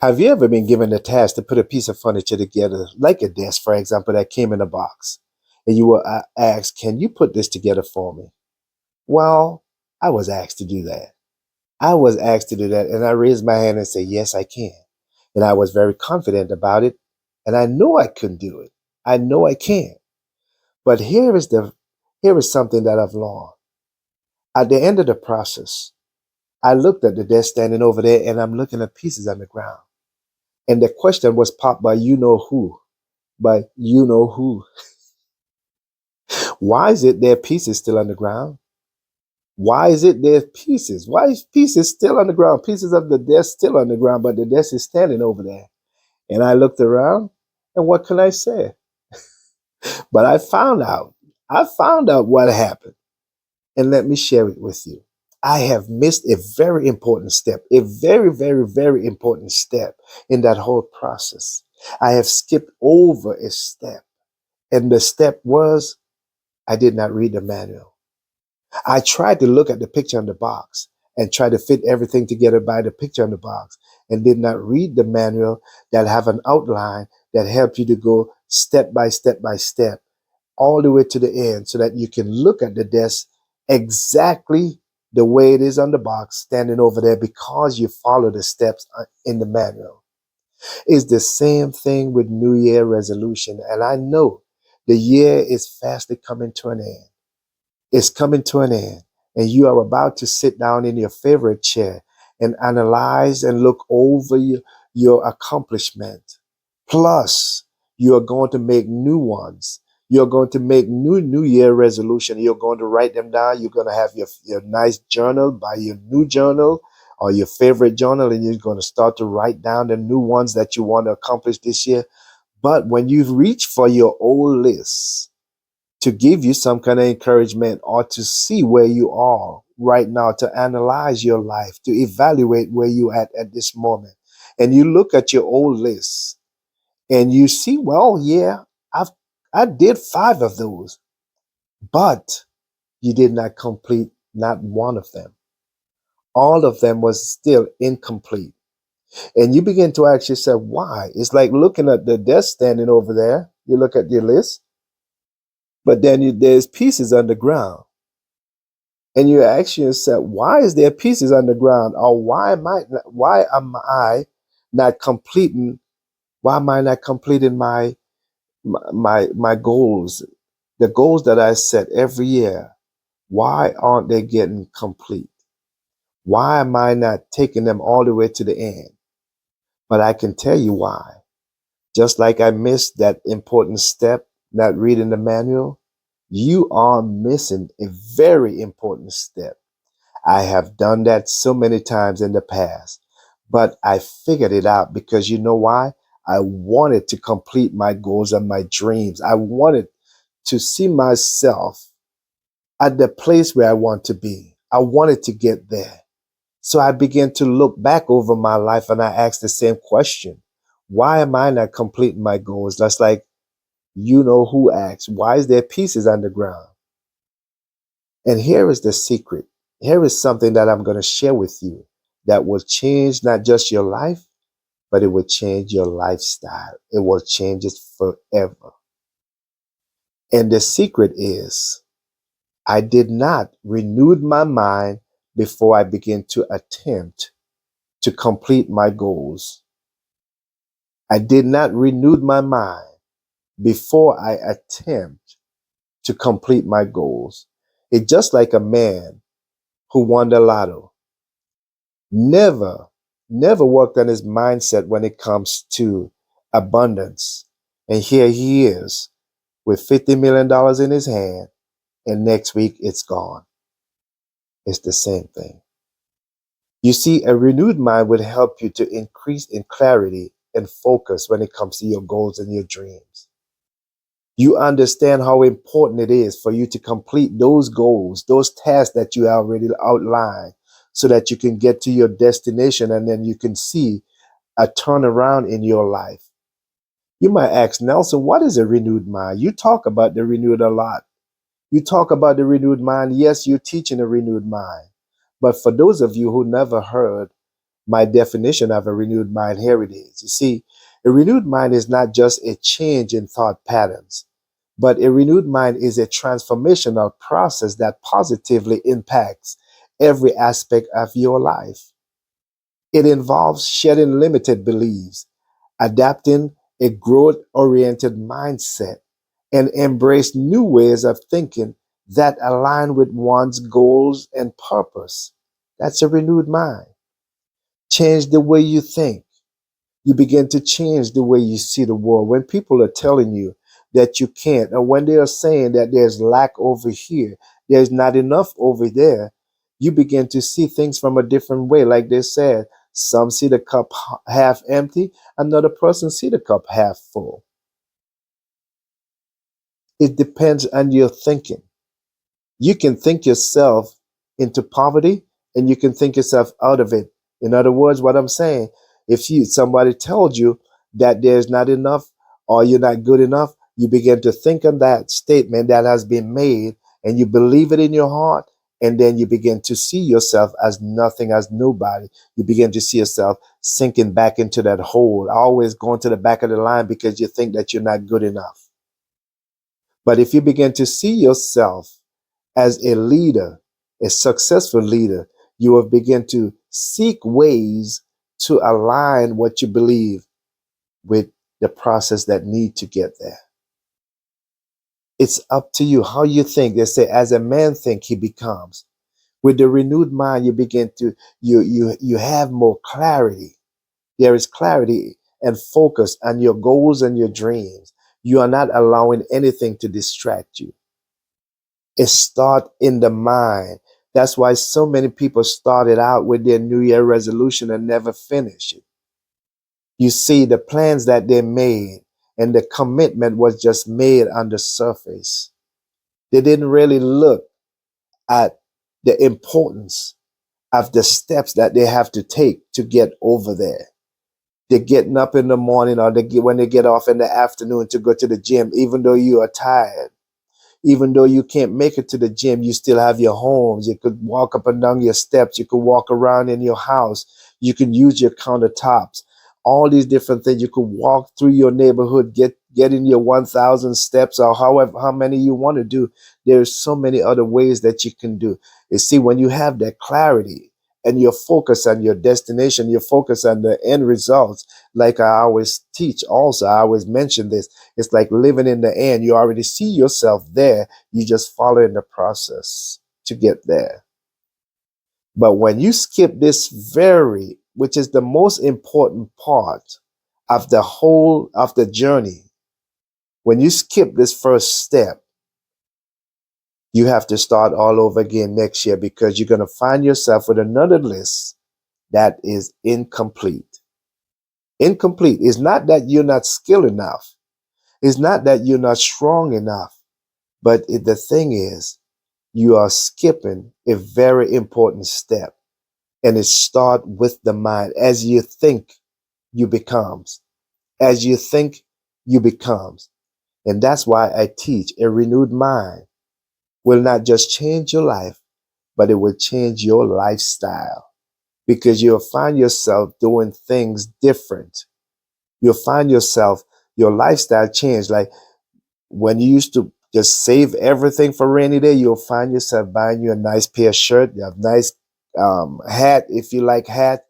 Have you ever been given the task to put a piece of furniture together, like a desk, for example, that came in a box, and you were asked, "Can you put this together for me?" Well, I was asked to do that. I was asked to do that, and I raised my hand and said, "Yes, I can." And I was very confident about it, and I know I couldn't do it. I know I can. But here is something that I've learned. At the end of the process, I looked at the desk standing over there, and I'm looking at pieces on the ground. And the question was popped by you know who. But you know who. Why is it there are pieces still on the ground? Why is it there are pieces? Why is pieces still on the ground? Pieces of the desk still on the ground, but the desk is standing over there. And I looked around, and what can I say? But I found out. I found out what happened. And let me share it with you. I have missed a very important step, a very, very, very important step in that whole process. I have skipped over a step. And the step was I did not read the manual. I tried to look at the picture on the box and try to fit everything together by the picture on the box and did not read the manual that have an outline that help you to go step by step by step all the way to the end so that you can look at the desk exactly the way it is on the box standing over there because you follow the steps in the manual. It's the same thing with New Year resolution. And I know the year is fastly coming to an end. It's coming to an end, and you are about to sit down in your favorite chair and analyze and look over your accomplishment. Plus, you are going to make new ones. You're going to make New Year resolution. You're going to write them down. You're going to have your nice journal, buy your new journal or your favorite journal, and you're going to start to write down the new ones that you want to accomplish this year. But when you reach for your old list, to give you some kind of encouragement or to see where you are right now, to analyze your life, to evaluate where you at this moment. And you look at your old list and you see, well, yeah, I've I did 5 of those, but you did not complete not one of them. All of them was still incomplete. And you begin to ask yourself, why? It's like looking at the desk standing over there. You look at your list, but then there's pieces underground. And you ask yourself, why is there pieces on the ground, or why am I not completing? Why am I not completing my goals, the goals that I set every year? Why aren't they getting complete? Why am I not taking them all the way to the end? But I can tell you why. Just like I missed that important step, not reading the manual, you are missing a very important step. I have done that so many times in the past, but I figured it out because you know why? I wanted to complete my goals and my dreams. I wanted to see myself at the place where I want to be. I wanted to get there. So I began to look back over my life and I asked the same question. Why am I not completing my goals? That's like, you know who asked, why is there pieces on the ground? And here is the secret. Here is something that I'm going to share with you that will change not just your life, but it will change your lifestyle. It will change it forever. And the secret is I did not renew my mind before I began to attempt to complete my goals. I did not renew my mind before I attempt to complete my goals. It's just like a man who won the lotto. Never, never worked on his mindset when it comes to abundance. And here he is with $50 million in his hand, and next week it's gone. It's the same thing. You see, a renewed mind would help you to increase in clarity and focus when it comes to your goals and your dreams. You understand how important it is for you to complete those goals, those tasks that you already outlined, so that you can get to your destination and then you can see a turnaround in your life. You might ask, Nelson, what is a renewed mind? You talk about the renewed a lot. You talk about the renewed mind. Yes, you're teaching a renewed mind. But for those of you who never heard my definition of a renewed mind. Here it is. You see, a renewed mind is not just a change in thought patterns, but a renewed mind is a transformational process that positively impacts every aspect of your life. It involves shedding limited beliefs, adapting a growth oriented mindset, and embrace new ways of thinking that align with one's goals and purpose. That's a renewed mind. Change the way you think. You begin to change the way you see the world. When people are telling you that you can't, or when they are saying that there's lack over here, there's not enough over there, you begin to see things from a different way. Like they said, some see the cup half empty, another person see the cup half full. It depends on your thinking. You can think yourself into poverty and you can think yourself out of it. In other words, what I'm saying, if you somebody told you that there's not enough or you're not good enough, you begin to think on that statement that has been made and you believe it in your heart, and then you begin to see yourself as nothing, as nobody. You begin to see yourself sinking back into that hole, always going to the back of the line because you think that you're not good enough. But if you begin to see yourself as a leader, a successful leader, you will begin to seek ways to align what you believe with the process that need to get there. It's up to you how you think. They say, as a man think, he becomes. With the renewed mind, you begin to you have more clarity. There is clarity and focus on your goals and your dreams. You are not allowing anything to distract you. It starts in the mind. That's why so many people started out with their New Year resolution and never finish it. You see the plans that they made and the commitment was just made on the surface. They didn't really look at the importance of the steps that they have to take to get over there. They're getting up in the morning or when they get off in the afternoon to go to the gym, even though you are tired. Even though you can't make it to the gym, you still have your homes. You could walk up and down your steps. You could walk around in your house. You can use your countertops. All these different things. You could walk through your neighborhood, get in your 1,000 steps or however how many you want to do. There's so many other ways that you can do. You see, when you have that clarity and you're focused on your destination, you're focused on the end results. Like I always teach also, I always mention this. It's like living in the end. You already see yourself there. You just follow in the process to get there. But when you skip this which is the most important part of the whole of the journey, when you skip this first step, you have to start all over again next year because you're going to find yourself with another list that is incomplete. Incomplete is not that you're not skilled enough. It's not that you're not strong enough. But the thing is, you are skipping a very important step. And it starts with the mind. As you think, you becomes. As you think, you becomes. And that's why I teach a renewed mind will not just change your life, but it will change your lifestyle. Because you'll find yourself doing things different. You'll find yourself, your lifestyle change. Like when you used to just save everything for rainy day, you'll find yourself buying you a nice pair of shirt, a nice hat if you like hat.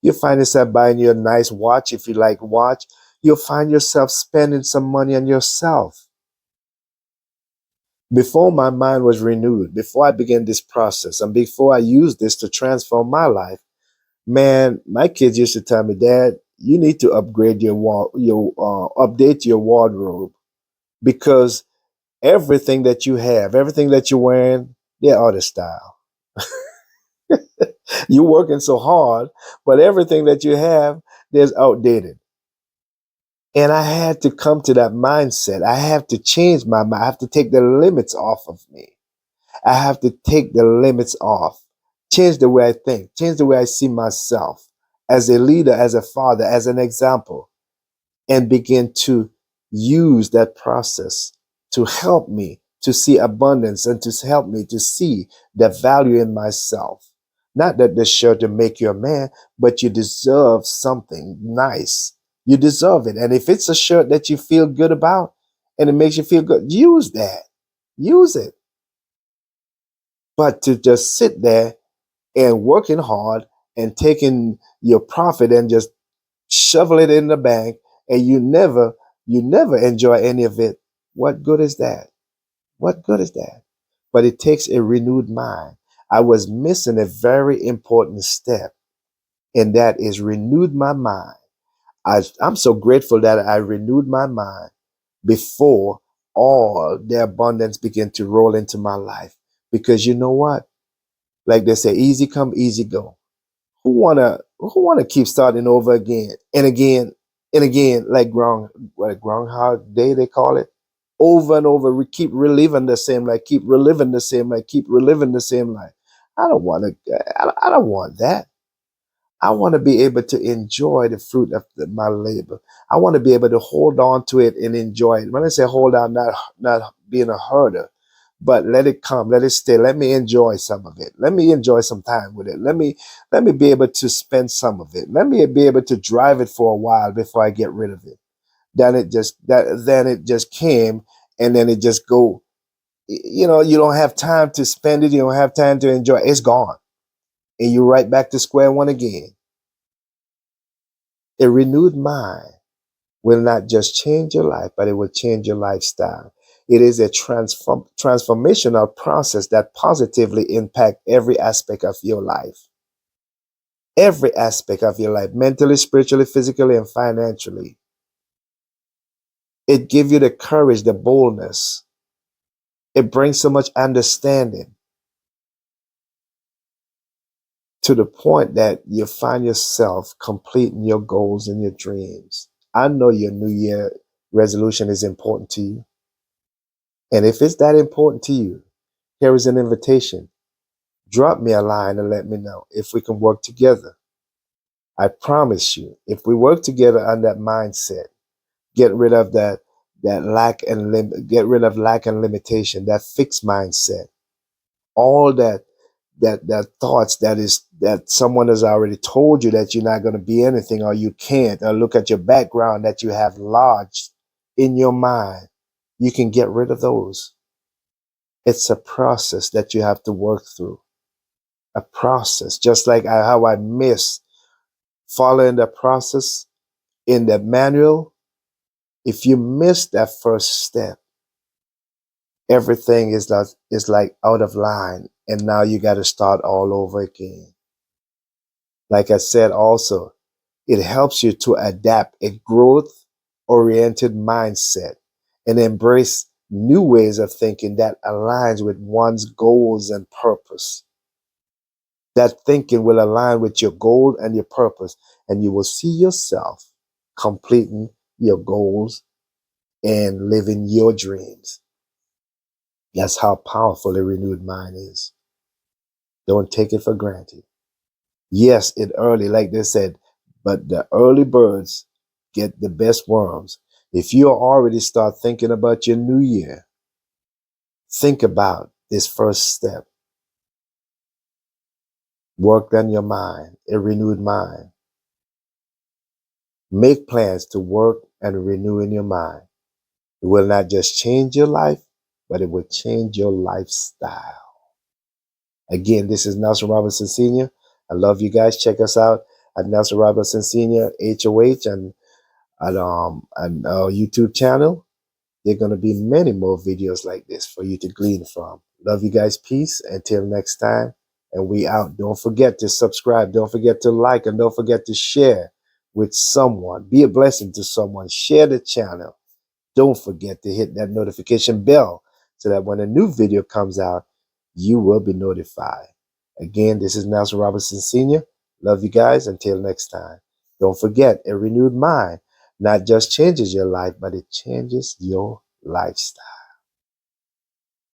You'll find yourself buying you a nice watch if you like watch. You'll find yourself spending some money on yourself. Before my mind was renewed, before I began this process, and before I used this to transform my life, man, my kids used to tell me, Dad, you need to upgrade update your wardrobe because everything that you have, everything that you're wearing, they're out of style. You're working so hard, but everything that you have, there's outdated. And I had to come to that mindset. I have to change my mind. I have to take the limits off of me. I have to take the limits off. Change the way I think. Change the way I see myself as a leader, as a father, as an example, and begin to use that process to help me to see abundance and to help me to see the value in myself. Not that the shirt to make you a man, but you deserve something nice. You deserve it. And if it's a shirt that you feel good about and it makes you feel good, use that. Use it. But to just sit there and working hard and taking your profit and just shovel it in the bank and you never enjoy any of it. What good is that? What good is that? But it takes a renewed mind. I was missing a very important step, and that is renewed my mind. I'm so grateful that I renewed my mind before all the abundance began to roll into my life. Because you know what? Like they say, easy come, easy go. Who wanna keep starting over again and again and again, like Groundhog Day they call it, over and over. We keep reliving the same life, keep reliving the same life, keep reliving the same life. I don't want to. I don't want that. I want to be able to enjoy the fruit of my labor. I want to be able to hold on to it and enjoy it. When I say hold on, not being a herder, but let it come, let it stay. Let me enjoy some of it. Let me enjoy some time with it. Let me be able to spend some of it. Let me be able to drive it for a while before I get rid of it. Then it just came, and then it just go. You don't have time to spend it. You don't have time to enjoy it. It's gone, and you're right back to square one again. A renewed mind will not just change your life, but it will change your lifestyle. It is a transformational process that positively impact every aspect of your life. Every aspect of your life, mentally, spiritually, physically, and financially. It gives you the courage, the boldness. It brings so much understanding to the point that you find yourself completing your goals and your dreams. I know your New Year resolution is important to you. And if it's that important to you, here is an invitation. Drop me a line and let me know if we can work together. I promise you, if we work together on that mindset, get rid of get rid of lack and limitation, that fixed mindset, all that thoughts that someone has already told you that you're not going to be anything or you can't, or look at your background that you have lodged in your mind. You can get rid of those. It's a process that you have to work through. A process, just like how I miss following the process in the manual. If you miss that first step, everything is like out of line, and now you got to start all over again. Like I said, also, it helps you to adapt a growth oriented mindset and embrace new ways of thinking that aligns with one's goals and purpose. That thinking will align with your goal and your purpose, and you will see yourself completing your goals and living your dreams. That's how powerful a renewed mind is. Don't take it for granted. Yes, it early, like they said, but the early birds get the best worms. If you already start thinking about your new year, think about this first step. Work on your mind, a renewed mind. Make plans to work and renew in your mind. It will not just change your life, but it will change your lifestyle. Again, this is Nelson Robinson Sr. I love you guys. Check us out at Nelson Robinson Sr. HOH and our YouTube channel. There are going to be many more videos like this for you to glean from. Love you guys. Peace. Until next time. And we out. Don't forget to subscribe. Don't forget to like. And don't forget to share with someone. Be a blessing to someone. Share the channel. Don't forget to hit that notification bell so that when a new video comes out, you will be notified. Again, this is Nelson Robinson Sr. Love you guys. Until next time. Don't forget, a renewed mind not just changes your life, but it changes your lifestyle.